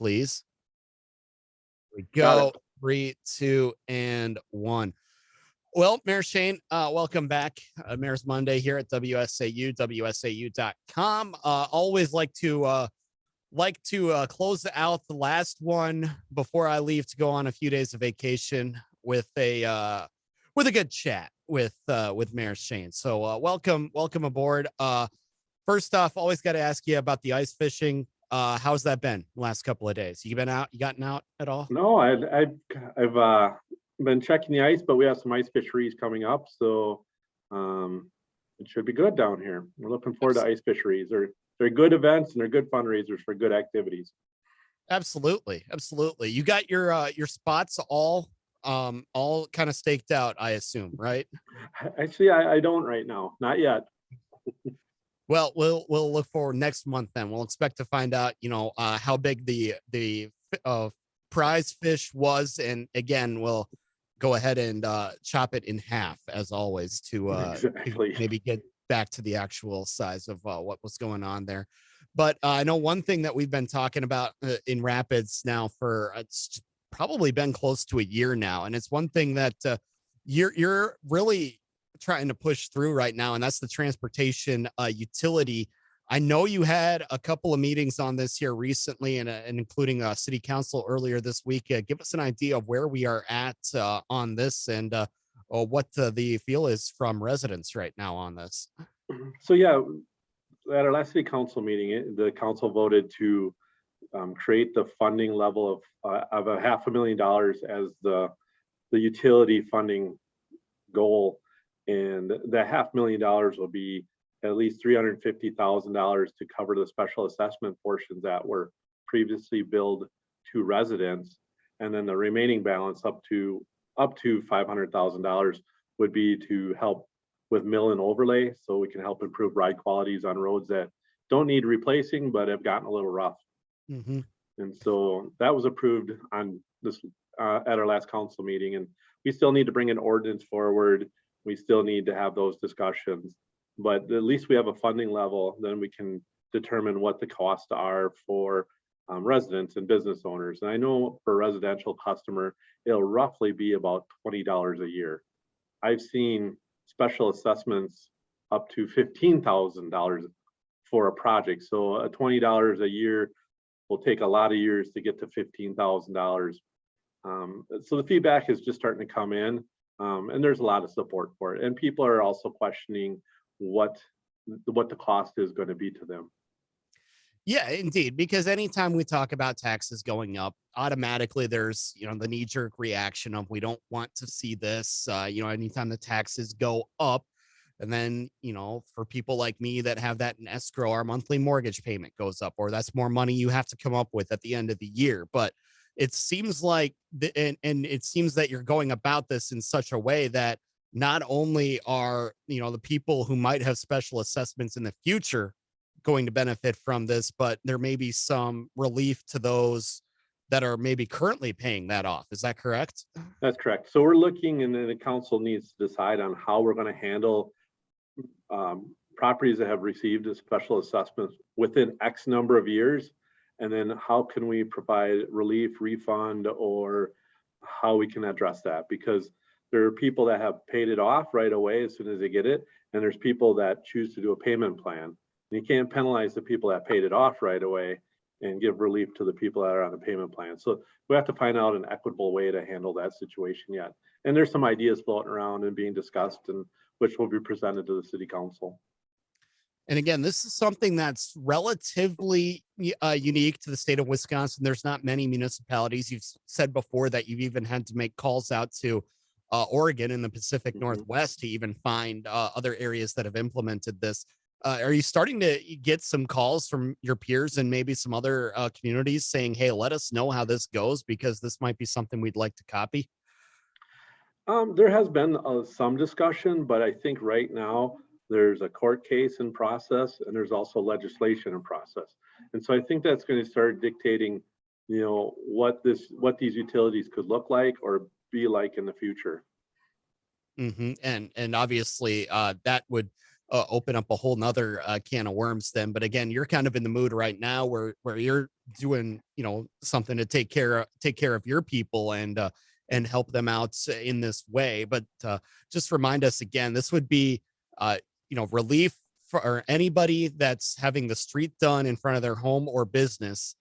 please. We Got go. it. 3, 2, and 1. Well, Mayor Shane, welcome back. Mayor's Monday here at WSAU, WSAU.com. Always like to close out the last one before I leave to go on a few days of vacation with a good chat with Mayor Shane. So welcome aboard. First off, always got to ask you about the ice fishing. How's that been the last couple of days? You been out? You gotten out at all? No, I've been checking the ice, but we have some ice fisheries coming up, so it should be good down here. We're looking forward to ice fisheries. They're good events and they're good fundraisers for good activities. Absolutely. You got your spots all kind of staked out, I assume, right? Actually, I don't right now, not yet. Well, we'll look forward next month. Then we'll expect to find out, how big the prize fish was, and again, we'll go ahead and chop it in half as always to Exactly. maybe get back to the actual size of what was going on there. But I know one thing that we've been talking about in Rapids now for it's probably been close to a year now, and it's one thing that you're really trying to push through right now, and that's the transportation utility. I know you had a couple of meetings on this here recently, and including city council earlier this week. Give us an idea of where we are at on this, and what the feel is from residents right now on this. So yeah, at our last city council meeting, the council voted to create the funding level of $500,000 as the utility funding goal. And that $500,000 will be at least $350,000 to cover the special assessment portions that were previously billed to residents, and then the remaining balance up to $500,000 would be to help with mill and overlay, so we can help improve ride qualities on roads that don't need replacing but have gotten a little rough. Mm-hmm. And so that was approved on this at our last council meeting, and we still need to bring an ordinance forward. We still need to have those discussions, but at least we have a funding level. Then we can determine what the costs are for residents and business owners. And I know for a residential customer, it'll roughly be about $20 a year. I've seen special assessments up to $15,000 for a project. So $20 a year will take a lot of years to get to $15,000. So the feedback is just starting to come in, and there's a lot of support for it. And people are also questioning what the cost is going to be to them. Yeah, indeed, because anytime we talk about taxes going up, automatically there's, the knee-jerk reaction of we don't want to see this. Anytime the taxes go up, and then, for people like me that have that in escrow, our monthly mortgage payment goes up, or that's more money you have to come up with at the end of the year. But it seems like, and it seems that you're going about this in such a way that not only are, the people who might have special assessments in the future going to benefit from this, but there may be some relief to those that are maybe currently paying that off. Is that correct? That's correct. So we're looking, and then the council needs to decide on how we're going to handle properties that have received a special assessment within X number of years, and then how can we provide relief, refund, or how we can address that, because there are people that have paid it off right away as soon as they get it, and there's people that choose to do a payment plan. And you can't penalize the people that paid it off right away and give relief to the people that are on the payment plan. So we have to find out an equitable way to handle that situation yet. And there's some ideas floating around and being discussed, and which will be presented to the city council. And again, this is something that's relatively unique to the state of Wisconsin. There's not many municipalities. You've said before that you've even had to make calls out to Oregon and the Pacific Northwest to even find other areas that have implemented this. Are you starting to get some calls from your peers and maybe some other communities saying, hey, let us know how this goes, because this might be something we'd like to copy? There has been some discussion, but I think right now there's a court case in process, and there's also legislation in process. And so I think that's going to start dictating, what these utilities could look like or be like in the future. And obviously that would open up a whole nother can of worms then. But again, you're kind of in the mood right now where you're doing, something to take care of your people and help them out in this way. But just remind us again, this would be uh, relief for anybody that's having the street done in front of their home or business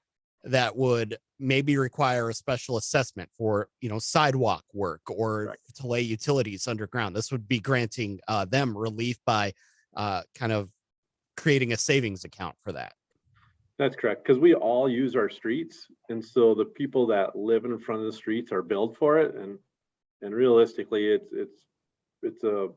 that would maybe require a special assessment for sidewalk work or Correct. to lay utilities underground. This would be granting them relief by kind of creating a savings account for that. That's correct, because we all use our streets, and so the people that live in front of the streets are billed for it, and realistically, it's a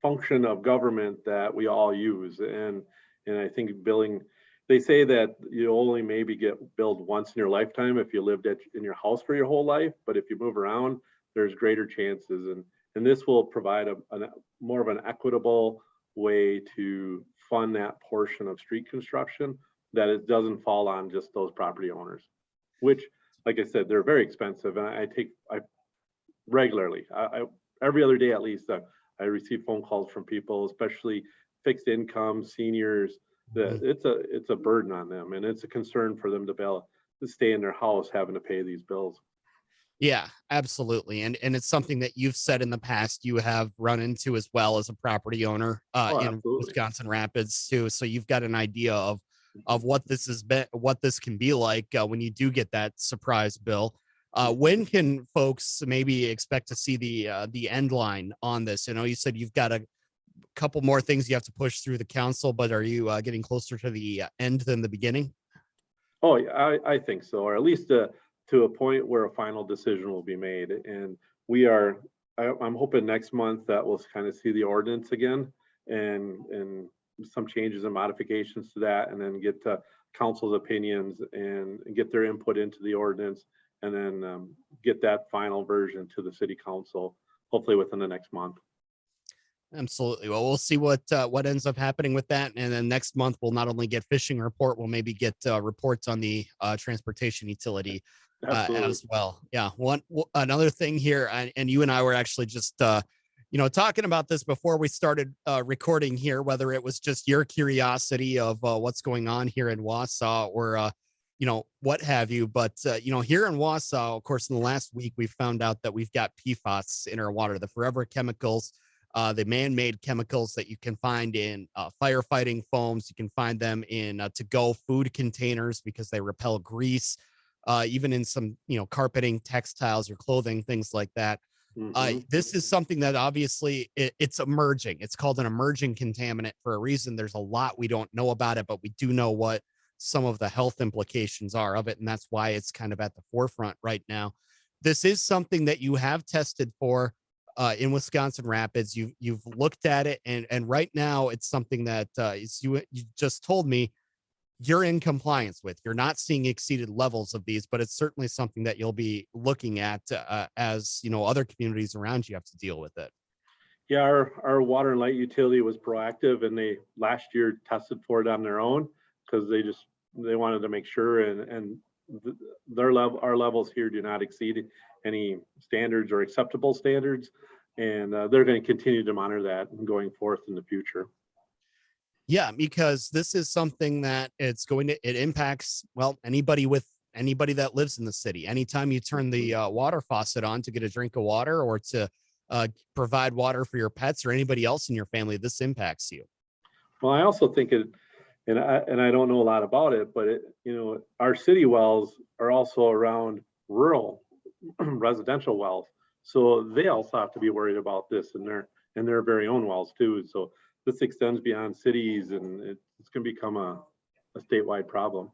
function of government that we all use, and I think billing. They say that you only maybe get billed once in your lifetime if you lived in your house for your whole life, but if you move around, there's greater chances, and this will provide a more of an equitable way to fund that portion of street construction that it doesn't fall on just those property owners, which, like I said, they're very expensive. And I regularly, every other day at least, I receive phone calls from people, especially fixed income seniors, that Mhm. it's a burden on them, and it's a concern for them to be able to stay in their house having to pay these bills. Yeah, absolutely. And it's something that you've said in the past you have run into as well as a property owner Oh, in absolutely. Wisconsin Rapids too. So you've got an idea of what this has been, what this can be like when you do get that surprise bill. When can folks maybe expect to see the end line on this? I know you said you've got a couple more things you have to push through the council, but are you getting closer to the end than the beginning? Oh, yeah, I think so, or at least to a point where a final decision will be made. And we are, I'm hoping next month that we'll kind of see the ordinance again, and some changes and modifications to that, and then get council's opinions and get their input into the ordinance, and then get that final version to the city council, hopefully within the next month. Absolutely. Well, we'll see what ends up happening with that, and then next month we'll not only get fishing report, we'll maybe get reports on the transportation utility Absolutely. as well. Yeah. Another thing here, and you and I were actually just talking about this before we started recording here, whether it was just your curiosity of what's going on here in Wausau or what have you. But here in Wausau, of course, in the last week we found out that we've got PFAS in our water, the forever chemicals, the man-made chemicals that you can find in firefighting foams. You can find them in to-go food containers because they repel grease, even in some carpeting, textiles, your clothing, things like that. Hmm. This is something that obviously it's emerging. It's called an emerging contaminant for a reason. There's a lot we don't know about it, but we do know what some of the health implications are of it, and that's why it's kind of at the forefront right now. This is something that you have tested for in Wisconsin Rapids. You've looked at it, and right now it's something that you just told me you're in compliance with. You're not seeing exceeded levels of these, but it's certainly something that you'll be looking at as other communities around you have to deal with it. Yeah, our water and light utility was proactive, and they last year tested for it on their own because they wanted to make sure, and their level our levels here do not exceed any standards or acceptable standards, and they're going to continue to monitor that going forth in the future. Yeah, because this is something that it impacts, well, anybody that lives in the city. Anytime you turn the water faucet on to get a drink of water or to provide water for your pets or anybody else in your family, this impacts you. Well, I also think it, and I don't know a lot about it, but our city wells are also around rural residential wells, so they also have to be worried about this in their very own wells too. So this extends beyond cities, and it's going to become a statewide problem.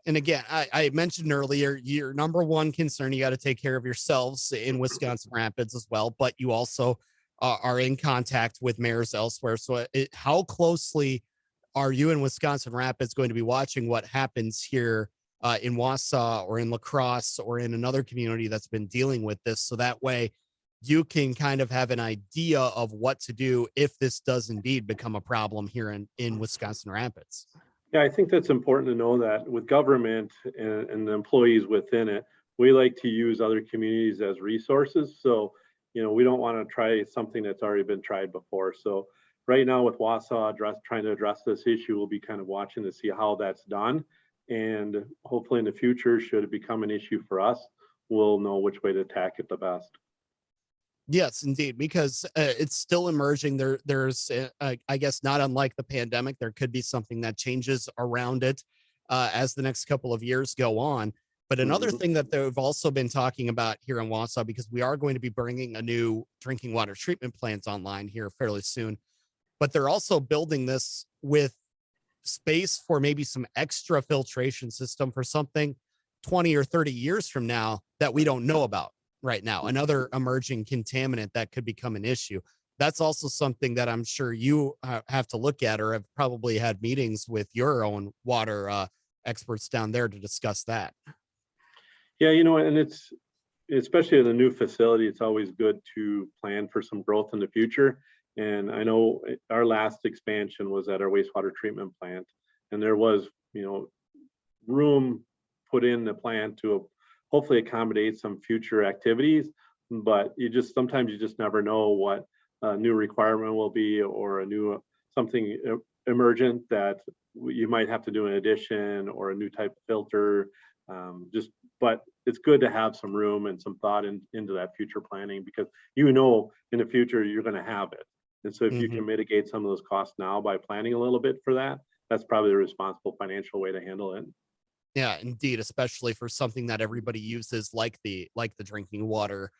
And again, I mentioned earlier, your number one concern, you got to take care of yourselves in Wisconsin Rapids as well, but you also are in contact with mayors elsewhere. So, how closely are you in Wisconsin Rapids going to be watching what happens here in Wausau or in La Crosse or in another community that's been dealing with this? So that way you can kind of have an idea of what to do if this does indeed become a problem here in Wisconsin Rapids. Yeah, I think that's important to know that with government and the employees within it, we like to use other communities as resources. So, we don't want to try something that's already been tried before. So, right now with Wausau trying to address this issue, we'll be kind of watching to see how that's done. And hopefully in the future, should it become an issue for us, we'll know which way to attack it the best. Yes, indeed, because it's still emerging. There's, I guess, not unlike the pandemic, there could be something that changes around it as the next couple of years go on. But another Mhm. thing that they've also been talking about here in Wausau, because we are going to be bringing a new drinking water treatment plant online here fairly soon, but they're also building this with space for maybe some extra filtration system for something 20 or 30 years from now that we don't know about right now. Another emerging contaminant that could become an issue. That's also something that I'm sure you have to look at or have probably had meetings with your own water experts down there to discuss that. Yeah, and it's especially in a new facility, it's always good to plan for some growth in the future. And I know our last expansion was at our wastewater treatment plant, and there was, room put in the plant to hopefully accommodate some future activities. But sometimes you just never know what a new requirement will be, or a new something emergent that you might have to do an addition or a new type of filter. But it's good to have some room and some thought into that future planning, because in the future you're going to have it. And so if you Mhm. can mitigate some of those costs now by planning a little bit for that, that's probably the responsible financial way to handle it. Yeah, indeed, especially for something that everybody uses like the drinking water,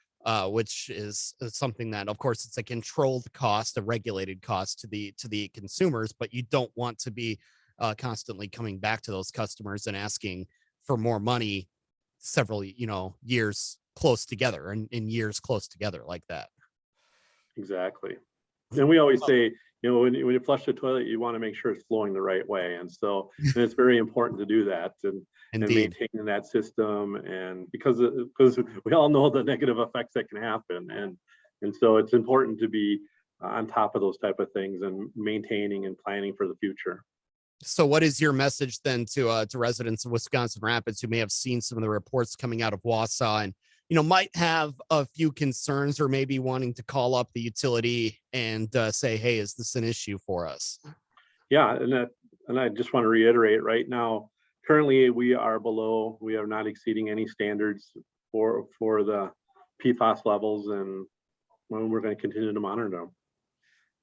which is something that, of course, it's a controlled cost, a regulated cost to the consumers, but you don't want to be constantly coming back to those customers and asking for more money several, years close together and in years close together like that. Exactly. And we always Well, say, when you flush the toilet, you want to make sure it's flowing the right way. And it's very important to do that, and indeed. maintaining that system. And because we all know the negative effects that can happen. And so it's important to be on top of those type of things and maintaining and planning for the future. So what is your message then to residents of Wisconsin Rapids who may have seen some of the reports coming out of Wausau and might have a few concerns or maybe wanting to call up the utility and say, hey, is this an issue for us? Yeah, and I just want to reiterate right now, currently we are not exceeding any standards for the PFAS levels, and we're going to continue to monitor them.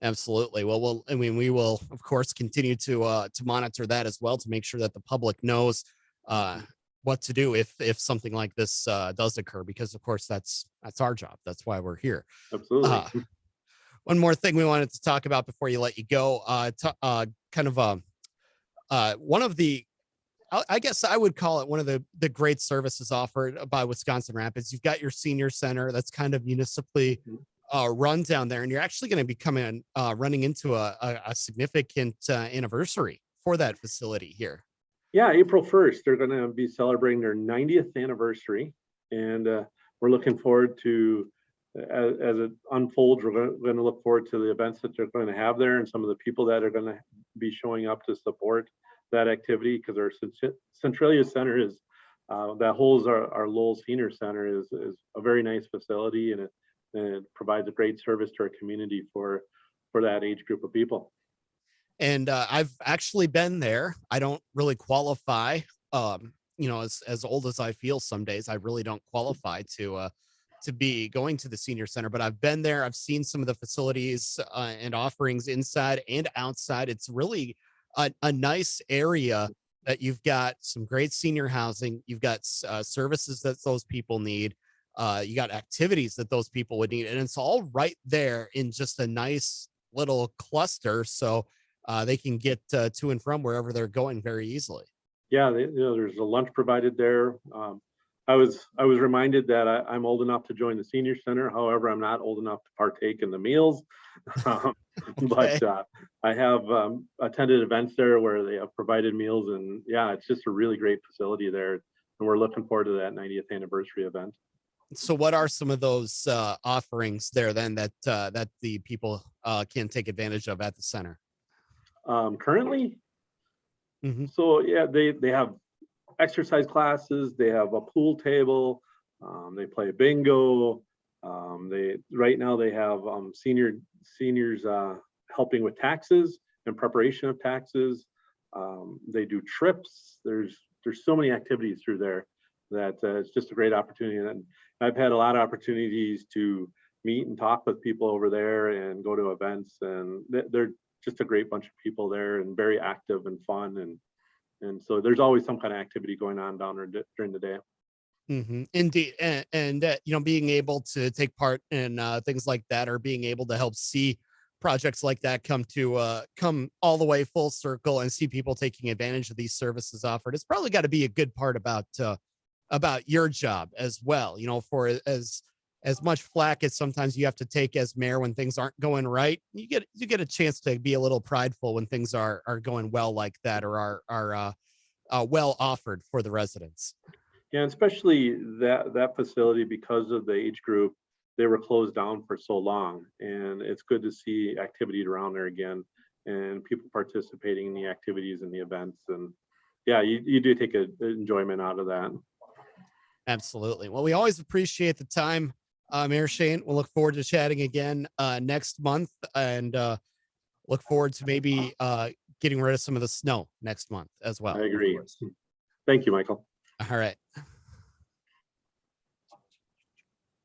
Absolutely. Well, I mean, we will of course continue to monitor that as well to make sure that the public knows uh what to do if something like this does occur, because of course that's our job. That's why we're here. Absolutely. Uh One more thing we wanted to talk about before you let you go, kind of one of the I guess I would call it one of the great services offered by Wisconsin Rapids. You've got your senior center that's kind of municipally run down there, and you're actually going to be coming running into a significant anniversary for that facility here. Yeah, April 1st, they're going to be celebrating their 90th anniversary, and we're looking forward to, as it unfolds, we're going to look forward to the events that they're going to have there, and some of the people that are going to be showing up to support that activity, because our Centralia Center is that holds our Lowell Senior Center is a very nice facility, and it provides a great service to our community for that age group of people. And I've actually been there. I don't really qualify. As old as I feel, some days I really don't qualify to be going to the senior center. But I've been there. I've seen some of the facilities and offerings inside and outside. It's really a nice area that you've got some great senior housing. You've got services that those people need. You got activities that those people would need, and it's all right there in just a nice little cluster. So they can get to and from wherever they're going very easily. Yeah, there's a lunch provided there. I was reminded that I'm old enough to join the senior center. However, I'm not old enough to partake in the meals. Um, Okay. but I have attended events there where they have provided meals, and yeah, it's just a really great facility there. And we're looking forward to that 90th anniversary event. So, what are some of those offerings there then that the people can take advantage of at the center? Currently, Hmm. so yeah, they have exercise classes, they have a pool table, they play bingo. They right now they have seniors helping with taxes and preparation of taxes. They do trips. There's so many activities through there that it's just a great opportunity. And I've had a lot of opportunities to meet and talk with people over there and go to events, and they're just a great bunch of people there and very active and fun. And so there's always some kind of activity going on down there during the day. Indeed, and you know, being able to take part in things like that, or being able to help see projects like that come all the way full circle and see people taking advantage of these services offered, it's probably got to be a good part about your job as well. You know, for as much flack as sometimes you have to take as mayor when things aren't going right, you get a chance to be a little prideful when things are going well like that, or are well offered for the residents. Yeah, and especially that facility, because of the age group, they were closed down for so long, and it's good to see activity around there again and people participating in the activities and the events. And yeah, you do take a enjoyment out of that. Absolutely. Well, we always appreciate the time, Mayor Shane. We'll look forward to chatting again next month, and look forward to maybe getting rid of some of the snow next month as I well, of agree. course. Thank you, Michael. All right.